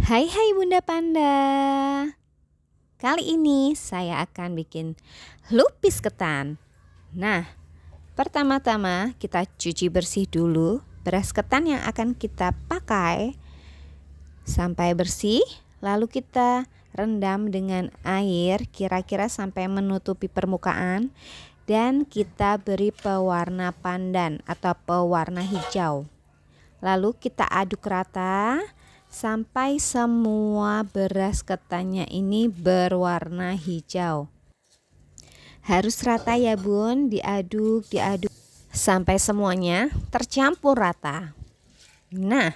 Hai Bunda Panda. Kali ini saya akan bikin lupis ketan. Nah, pertama-tama kita cuci bersih dulu beras ketan yang akan kita pakai sampai bersih. Lalu kita rendam dengan air kira-kira sampai menutupi permukaan. Dan kita beri pewarna pandan atau pewarna hijau. Lalu kita aduk rata sampai semua beras ketannya ini berwarna hijau. Harus rata ya Bun, diaduk sampai semuanya tercampur rata. Nah,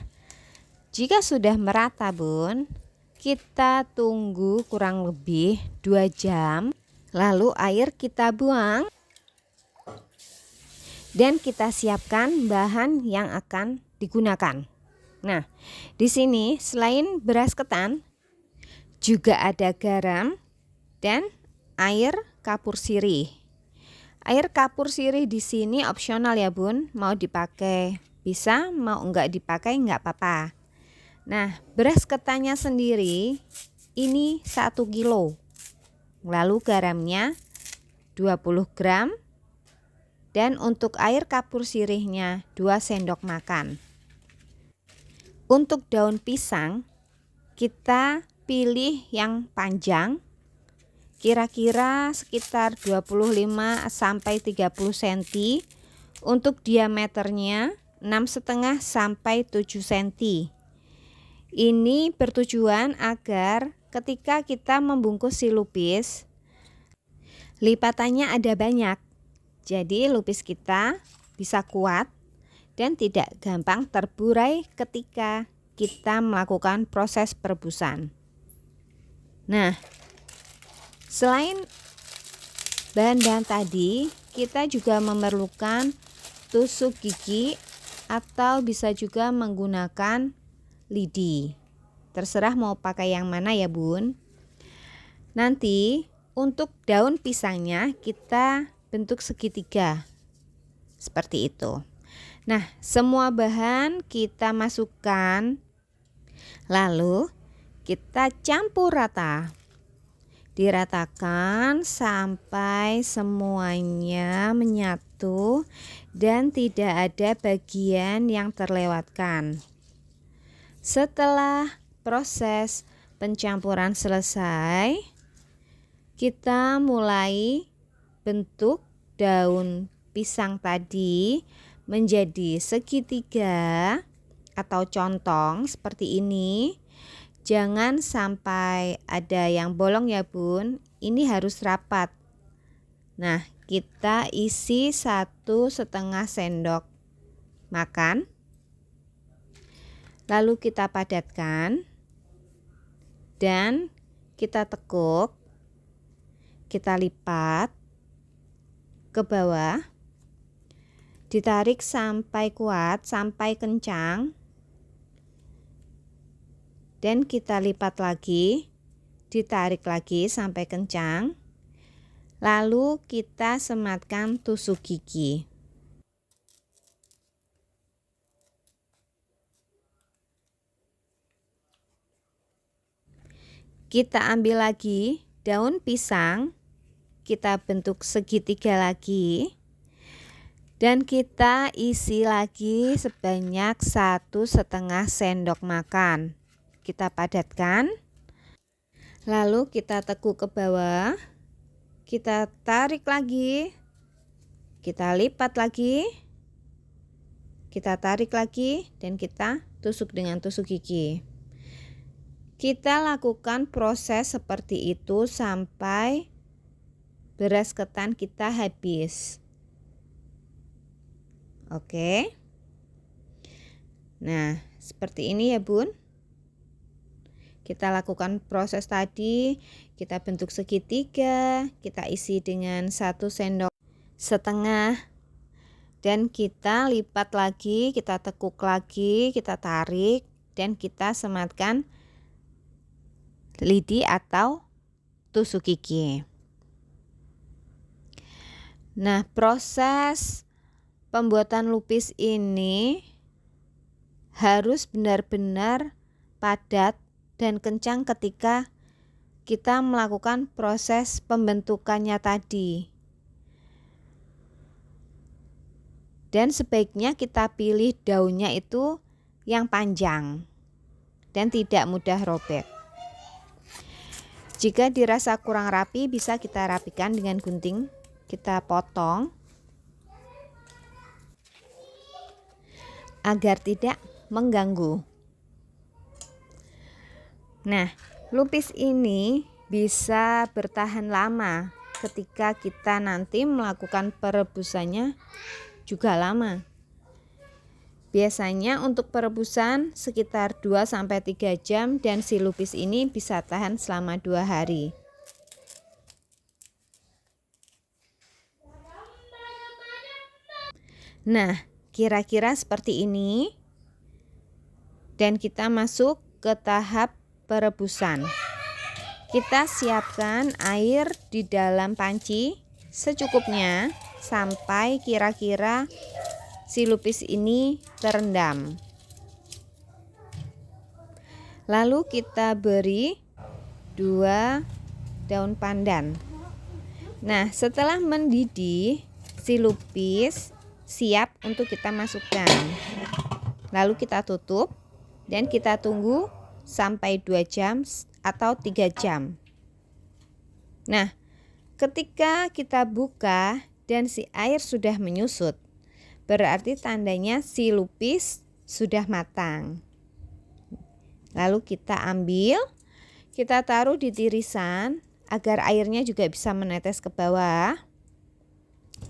jika sudah merata Bun, kita tunggu kurang lebih 2 jam. Lalu air kita buang. Dan kita siapkan bahan yang akan digunakan. Nah, di sini selain beras ketan juga ada garam dan air kapur sirih. Air kapur sirih di sini opsional ya Bun, mau dipakai bisa, mau enggak dipakai enggak apa-apa. Nah, beras ketannya sendiri ini 1 kilo. Lalu garamnya 20 gram. Dan untuk air kapur sirihnya 2 sendok makan. Untuk daun pisang kita pilih yang panjang, kira-kira sekitar 25 sampai 30 cm. Untuk diameternya 6,5 sampai 7 cm. Ini bertujuan agar ketika kita membungkus si lupis, lipatannya ada banyak. Jadi lupis kita bisa kuat dan tidak gampang terburai ketika kita melakukan proses perebusan. Nah, selain bahan-bahan tadi, kita juga memerlukan tusuk gigi atau bisa juga menggunakan lidi. Terserah mau pakai yang mana ya Bun. Nanti untuk daun pisangnya kita bentuk segitiga seperti itu. Nah, semua bahan kita masukkan, lalu kita campur rata. Diratakan sampai semuanya menyatu dan tidak ada bagian yang terlewatkan. Setelah proses pencampuran selesai, kita mulai bentuk daun pisang tadi menjadi segitiga atau contong seperti ini. Jangan sampai ada yang bolong ya Bun, ini harus rapat. Nah, kita isi 1,5 sendok makan. Lalu kita padatkan dan kita tekuk, kita lipat ke bawah, ditarik sampai kuat, sampai kencang, dan kita lipat lagi, ditarik lagi sampai kencang, lalu kita sematkan tusuk gigi. Kita ambil lagi daun pisang, kita bentuk segitiga lagi dan kita isi lagi sebanyak 1,5 sendok makan. Kita padatkan, lalu kita tekuk ke bawah, kita tarik lagi, kita lipat lagi, kita tarik lagi, dan kita tusuk dengan tusuk gigi. Kita lakukan proses seperti itu sampai beras ketan kita habis. Oke. Nah, seperti ini ya Bun. Kita lakukan proses tadi, kita bentuk segitiga, kita isi dengan 1,5 sendok dan kita lipat lagi, kita tekuk lagi, kita tarik dan kita sematkan lidi atau tusuk gigi. Nah, proses pembuatan lupis ini harus benar-benar padat dan kencang ketika kita melakukan proses pembentukannya tadi. Dan sebaiknya kita pilih daunnya itu yang panjang dan tidak mudah robek. Jika dirasa kurang rapi, bisa kita rapikan dengan gunting. Kita potong agar tidak mengganggu. Nah, lupis ini bisa bertahan lama ketika kita nanti melakukan perebusannya juga lama. Biasanya untuk perebusan sekitar 2-3 jam dan si lupis ini bisa tahan selama 2 hari. Nah, kira-kira seperti ini. Dan kita masuk ke tahap perebusan. Kita siapkan air di dalam panci secukupnya sampai kira-kira si lupis ini terendam. Lalu kita beri 2 daun pandan. Nah, setelah mendidih, si lupis siap untuk kita masukkan. Lalu kita tutup dan kita tunggu sampai 2 jam atau 3 jam. Nah, ketika kita buka dan si air sudah menyusut, berarti tandanya si lupis sudah matang. Lalu kita ambil, kita taruh di tirisan agar airnya juga bisa menetes ke bawah.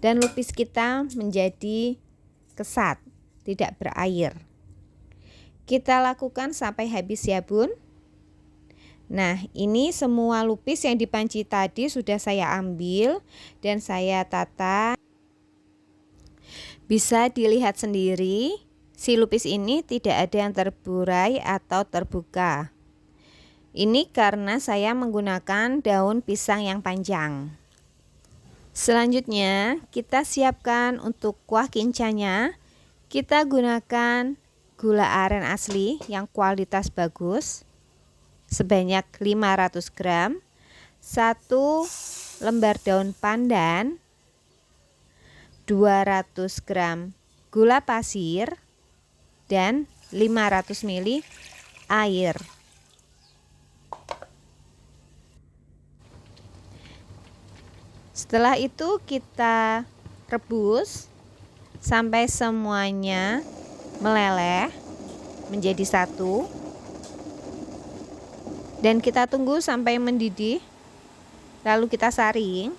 Dan lupis kita menjadi kesat, tidak berair. Kita lakukan sampai habis ya bun. Nah, ini semua lupis yang di panci tadi sudah saya ambil dan saya tata. Bisa dilihat sendiri, si lupis ini tidak ada yang terburai atau terbuka. Ini karena saya menggunakan daun pisang yang panjang. Selanjutnya, kita siapkan untuk kuah kincanya. Kita gunakan gula aren asli yang kualitas bagus sebanyak 500 gram, 1 lembar daun pandan, 200 gram gula pasir, dan 500 ml air. Setelah itu kita rebus sampai semuanya meleleh menjadi satu. Dan kita tunggu sampai mendidih. Lalu kita saring.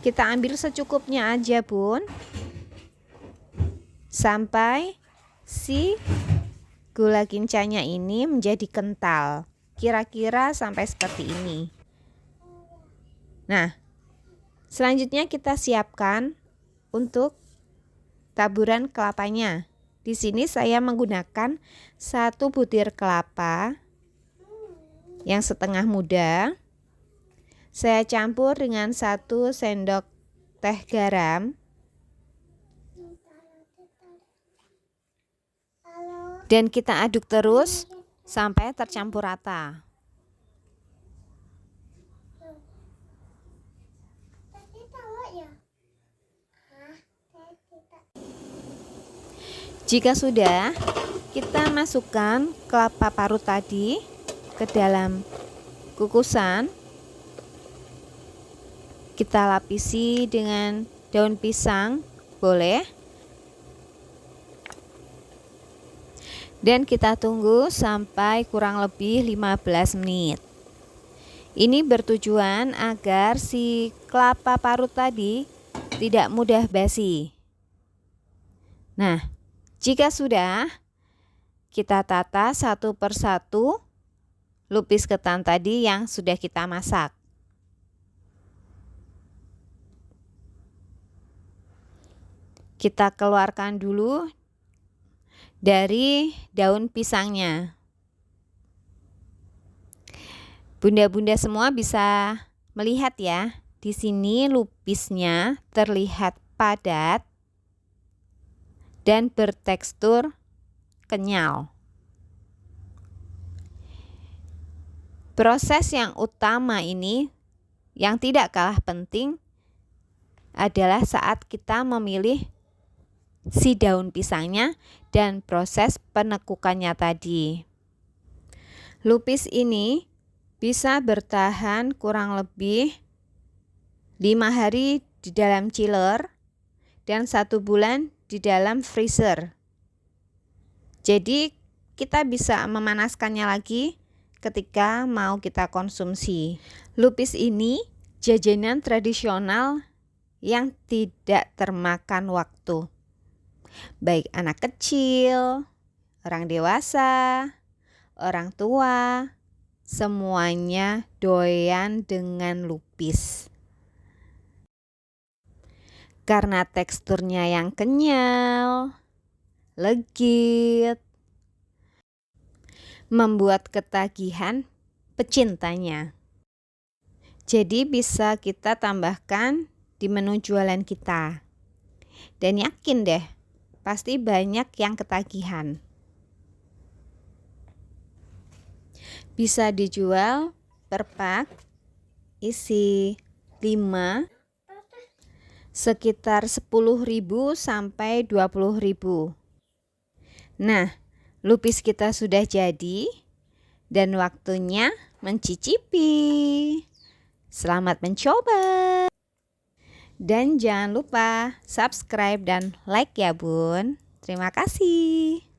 Kita ambil secukupnya aja bun. Sampai si gula kincanya ini menjadi kental. Kira-kira sampai seperti ini. Nah, selanjutnya kita siapkan untuk taburan kelapanya. Di sini saya menggunakan 1 butir kelapa yang setengah muda. Saya campur dengan 1 sendok teh garam. Dan kita aduk terus sampai tercampur rata. Jika sudah, kita masukkan kelapa parut tadi ke dalam kukusan. Kita lapisi dengan daun pisang, boleh. Dan kita tunggu sampai kurang lebih 15 menit. Ini bertujuan agar si kelapa parut tadi tidak mudah basi. Nah, jika sudah, kita tata satu persatu lupis ketan tadi yang sudah kita masak. Kita keluarkan dulu dari daun pisangnya. Bunda-bunda semua bisa melihat ya, di sini lupisnya terlihat padat dan bertekstur kenyal. Proses yang utama ini yang tidak kalah penting adalah saat kita memilih si daun pisangnya dan proses penekukannya tadi. Lupis ini bisa bertahan kurang lebih 5 hari di dalam chiller dan 1 bulan di dalam freezer. Jadi kita bisa memanaskannya lagi ketika mau kita konsumsi. Lupis ini jajanan tradisional yang tidak termakan waktu. Baik anak kecil, orang dewasa, orang tua, semuanya doyan dengan lupis. Karena teksturnya yang kenyal, legit, membuat ketagihan pecintanya. Jadi bisa kita tambahkan di menu jualan kita. Dan yakin deh, pasti banyak yang ketagihan. Bisa dijual per pak, isi 5, sekitar 10.000 sampai 20.000. Nah, lupis kita sudah jadi dan waktunya mencicipi. Selamat mencoba. Dan jangan lupa subscribe dan like ya Bun. Terima kasih.